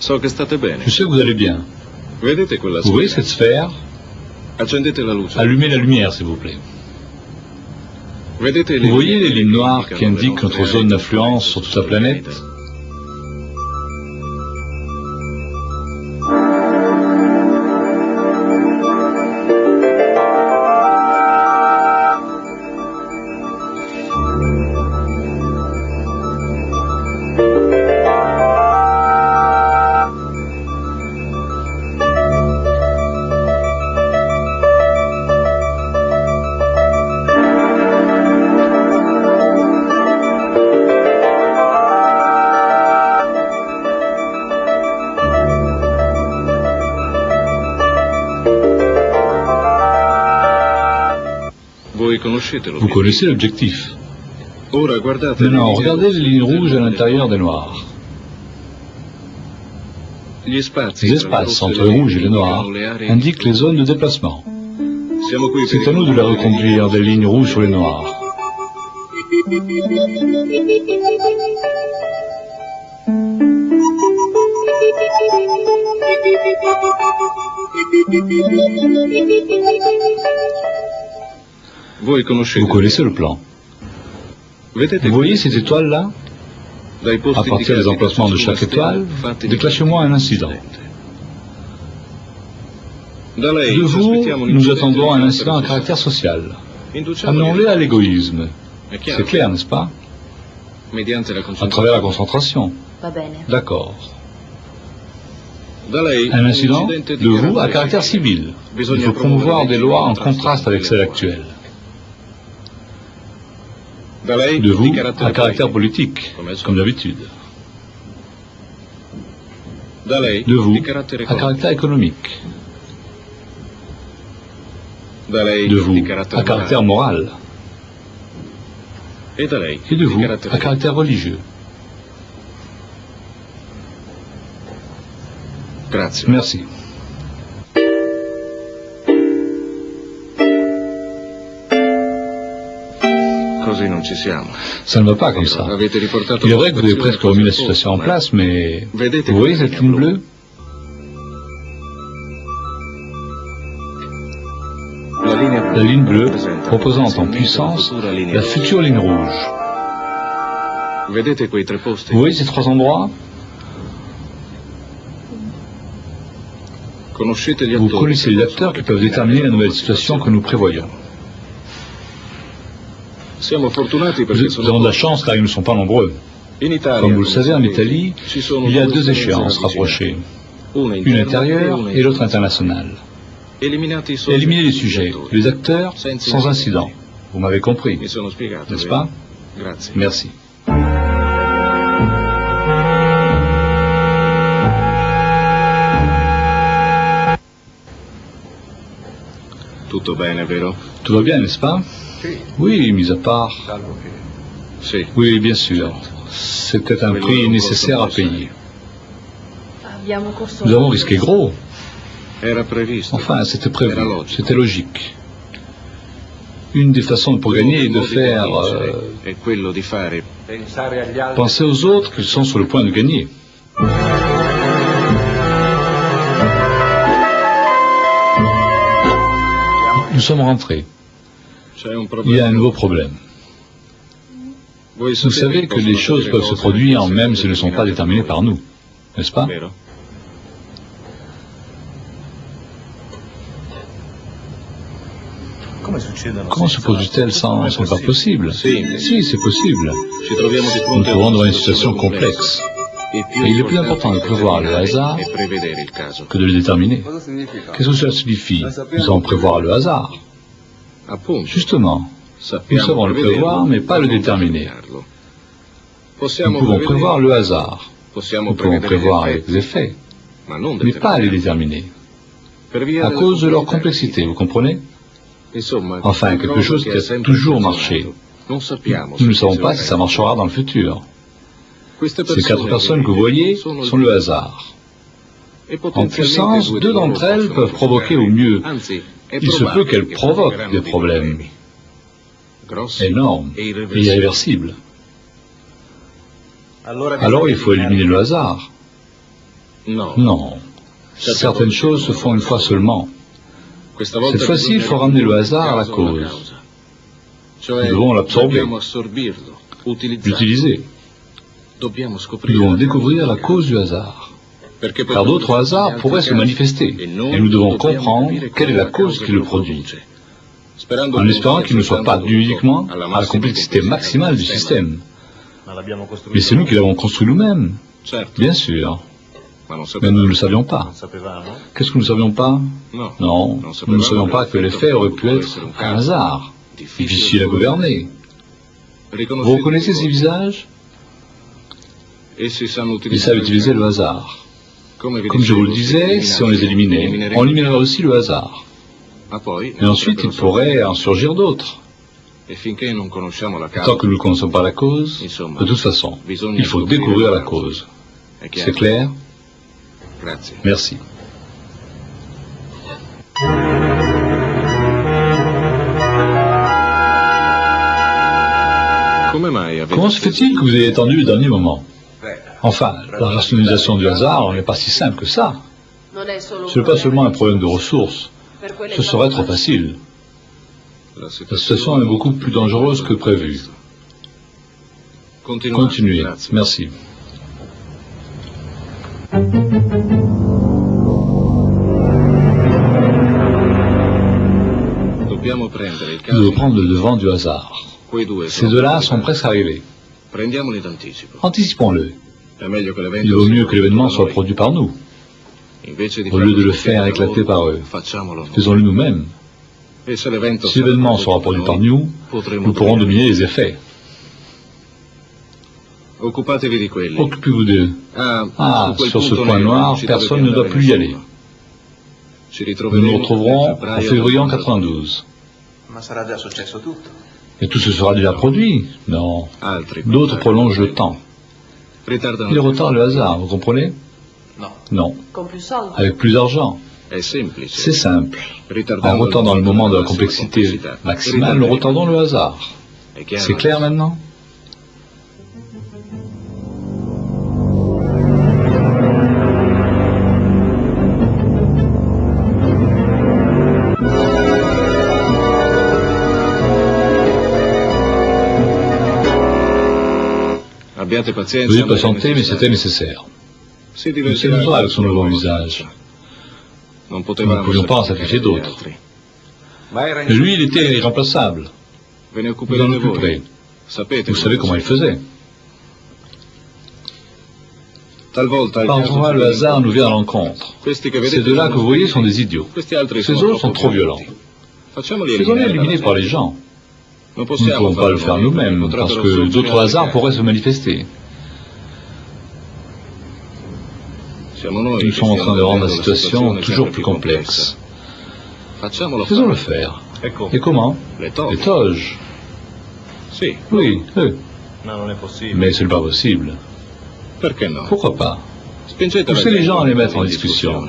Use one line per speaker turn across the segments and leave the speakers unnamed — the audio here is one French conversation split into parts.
Je sais que vous allez bien. Vous voyez cette sphère? Allumez la lumière, s'il vous plaît. Vous voyez les lignes noires qui indiquent notre zone d'influence sur toute la planète? Vous connaissez l'objectif. Maintenant, regardez les lignes rouges à l'intérieur des noirs. Les espaces entre les rouges et les noirs indiquent les zones de déplacement. C'est à nous de les reconduire des lignes rouges sur les noirs. Vous connaissez le plan. Vous voyez ces étoiles-là? À partir des emplacements de chaque étoile, déclenchez-moi un incident. De vous, nous attendons un incident à caractère social. Amenons-les à l'égoïsme. C'est clair, n'est-ce pas? À travers la concentration. D'accord. Un incident de vous à caractère civil. Il faut promouvoir des lois en contraste avec celles actuelles. De vous à caractère politique, comme d'habitude. De vous à caractère économique. De vous à caractère moral. Et de vous à caractère religieux. Merci. Ça ne va pas comme ça. Il est vrai que vous avez presque remis la situation en place, mais vous voyez cette ligne bleue? La ligne bleue représente en puissance la future ligne rouge. Vous voyez ces trois endroits? Vous connaissez les acteurs qui peuvent déterminer la nouvelle situation que nous prévoyons. Nous avons de la chance car ils ne sont pas nombreux. Comme vous le savez, en Italie, il y a deux échéances rapprochées. Une intérieure et l'autre internationale. Éliminer les sujets, les acteurs, sans incident. Vous m'avez compris, n'est-ce pas? Merci. Tout va bien, n'est-ce pas? Oui, mis à part. Oui, bien sûr. C'était un prix nécessaire à payer. Nous avons risqué gros. Enfin, c'était prévu. C'était logique. Une des façons pour gagner est de faire... penser aux autres qu'ils sont sur le point de gagner. Nous sommes rentrés. Il y a un nouveau problème. Vous savez que les choses peuvent se produire même si elles ne sont pas déterminées par nous, n'est-ce pas? Comment se produit-elle sans... Ce n'est pas possible. Si, c'est possible. Nous nous trouvons dans une situation complexe. Et il est plus important de prévoir le hasard que de le déterminer. Qu'est-ce que cela signifie? Nous savons prévoir le hasard. Justement, nous savons le prévoir, mais pas le déterminer. Nous pouvons prévoir le hasard. Nous pouvons prévoir les effets, mais pas les déterminer. À cause de leur complexité, vous comprenez? Enfin, quelque chose qui a toujours marché. Nous ne savons pas si ça marchera dans le futur. Ces quatre personnes que vous voyez sont le hasard. En puissance, deux d'entre elles peuvent provoquer au mieux. Il se peut qu'elles provoquent des problèmes énormes et irréversibles. Alors il faut éliminer le hasard. Non. Certaines choses se font une fois seulement. Cette fois-ci, il faut ramener le hasard à la cause. Nous devons l'absorber, l'utiliser. Nous devons découvrir la cause du hasard. Car d'autres hasards pourraient se manifester, et nous devons comprendre quelle est la cause qui le produit, en espérant qu'il ne soit pas dû uniquement à la complexité maximale du système. Mais c'est nous qui l'avons construit nous-mêmes, bien sûr. Mais nous ne le savions pas. Qu'est-ce que nous ne savions pas? Non, nous ne savions pas que l'effet aurait pu être un hasard, difficile à gouverner. Vous reconnaissez ces visages? Ils savent utiliser le hasard. Comme je vous le disais, si on les éliminait, on éliminerait aussi le hasard. Et ensuite, il pourrait en surgir d'autres. Tant que nous ne connaissons pas la cause, de toute façon, il faut découvrir la cause. C'est clair? Merci. Comment se fait-il que vous ayez attendu le dernier moment? Enfin, la rationalisation du hasard n'est pas si simple que ça. Ce n'est pas seulement un problème de ressources. Ce serait trop facile. La situation est beaucoup plus dangereuse que prévu. Continuez. Merci. Nous devons prendre le devant du hasard. Ces deux-là sont presque arrivés. Anticipons-le. Il vaut mieux que l'événement soit produit par nous, au lieu de le faire éclater par eux. Faisons-le nous-mêmes. Si l'événement sera produit par nous, nous pourrons dominer les effets. Occupez-vous d'eux. Ah, sur ce point noir, personne ne doit plus y aller. Nous nous retrouverons en février 92. Et tout se sera déjà produit? Non. D'autres prolongent le temps. Ils retardent le hasard, vous comprenez? Non. Avec plus d'argent. C'est simple. En retardant le moment de la complexité maximale, nous retardons le hasard. C'est clair maintenant? Veuillez patienter, mais c'était nécessaire. Il s'amusera avec son nouveau visage. Nous ne pouvions pas en sacrifier d'autres. Mais lui, il était irremplaçable. Vous en occuperez. Vous savez comment il faisait. Parfois, le hasard nous vient à l'encontre. Ces deux-là que vous voyez sont des idiots. Ces autres sont trop violents. Faisons-les éliminer par les gens. Nous ne pouvons pas le faire nous-mêmes, parce que d'autres hasards pourraient se manifester. Nous sommes en train de rendre la situation toujours plus complexe. Faisons-le faire. Et comment? Les toges. Oui, eux. Mais ce n'est pas possible. Pourquoi pas? Poussez les gens à les mettre en discussion.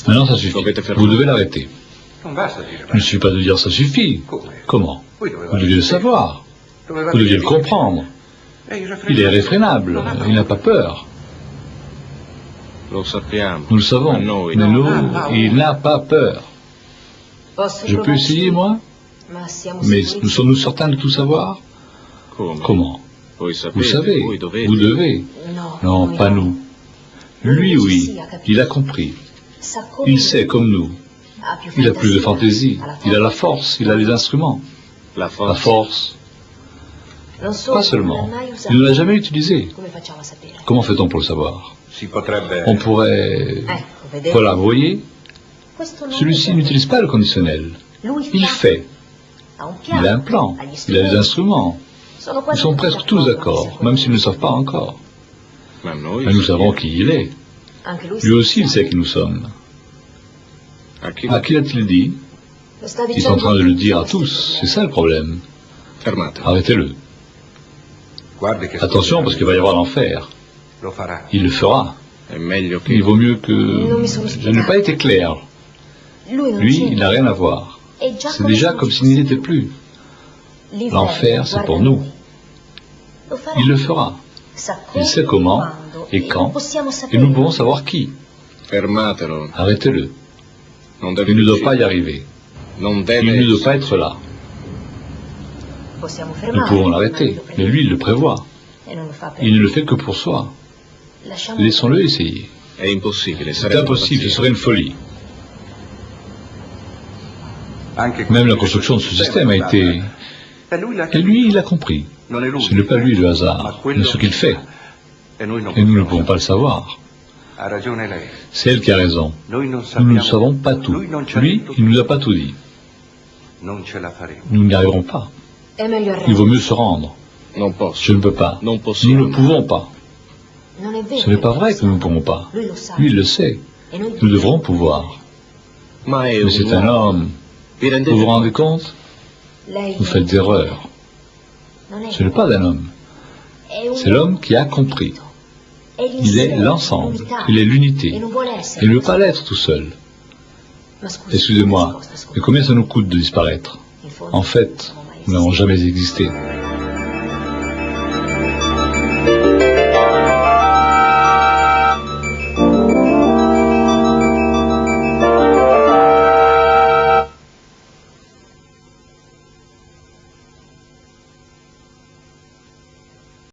Maintenant, ça suffit. Vous devez l'arrêter. Il ne suffit pas de dire ça suffit. Comment? Vous deviez le savoir. Vous deviez le comprendre. Il est irréfrénable. Il n'a pas peur. Nous le savons. Mais nous, il n'a pas peur. Je peux essayer, moi? Mais nous sommes-nous certains de tout savoir? Comment? Vous savez, vous devez. Non, pas nous. Lui, oui, il a compris. Il sait comme nous. Il a plus de fantaisie. Il a la force. Il a les instruments. La force. Pas seulement. Il ne l'a jamais utilisée. Comment fait-on pour le savoir? On pourrait... Voilà, vous voyez? Celui-ci n'utilise pas le conditionnel. Il fait. Il a un plan. Il a des instruments. Ils sont presque tous d'accord, même s'ils ne savent pas encore. Mais nous savons qui il est. Lui aussi, il sait qui nous sommes. À qui l'a-t-il dit? Ils sont en train de le dire à tous. C'est ça le problème. Arrêtez-le. Attention, parce qu'il va y avoir l'enfer. Il le fera. Il vaut mieux que... Je n'ai pas été clair. Lui, il n'a rien à voir.
C'est déjà comme s'il n'y était plus. L'enfer, c'est pour nous. Il le fera. Il sait comment et quand, et nous pouvons savoir qui. Arrêtez-le. Il ne doit pas y arriver. Il ne doit pas être là. Nous pouvons l'arrêter, mais lui, il le prévoit. Il ne le fait que pour soi. Laissons-le essayer. C'est impossible, ce serait une folie. Même la construction de ce système a été... Et lui, il a compris. Ce n'est pas lui le hasard, mais ce qu'il fait. Et nous ne pouvons pas le savoir. C'est elle qui a raison. Nous ne savons pas tout. Lui, il ne nous a pas tout dit. Nous n'y arriverons pas. Il vaut mieux se rendre. Je ne peux pas. Nous ne pouvons pas. Ce n'est pas vrai que nous ne pouvons pas. Lui, il le sait. Nous devrons pouvoir. Mais c'est un homme. Vous vous rendez compte? Vous faites des erreurs. Ce n'est pas un homme. C'est l'homme qui a compris. Il est l'ensemble. Il est l'unité. Il ne veut pas l'être tout seul. Excusez-moi, mais combien ça nous coûte de disparaître? En fait, nous n'avons jamais existé.